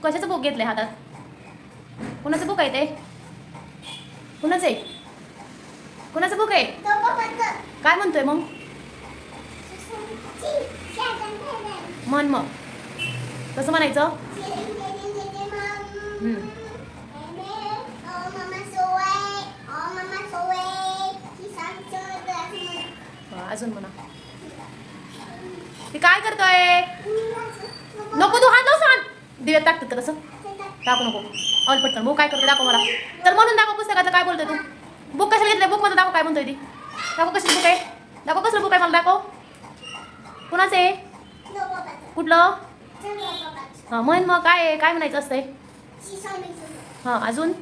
कशाचं बुक घेतलंय हातात? कुणाचं बुक आहे ते? कुणाचं आहे? कुणाचं बुक आहे? काय म्हणतोय मग? म्हण मग कसं म्हणायचं? अजून म्हणा. ते काय करतोय? नको तू हात लावून दिव्यात टाकतात का तसं? टाकू नको. ऑल पटकन बुक काय करतो दाखव मला. तर म्हणून दाखव पुस्तकातलं काय बोलतोय तू? बुक कशाला घेतलंय? बुक मध्ये दाखव काय म्हणतोय ती. दाखव कसलं बुक आहे? दाखव कसलं बुक आहे मला दाखव. कुणाचं आहे? कुठलं? हां म्हण मग काय काय म्हणायचं असतंय? हां अजून?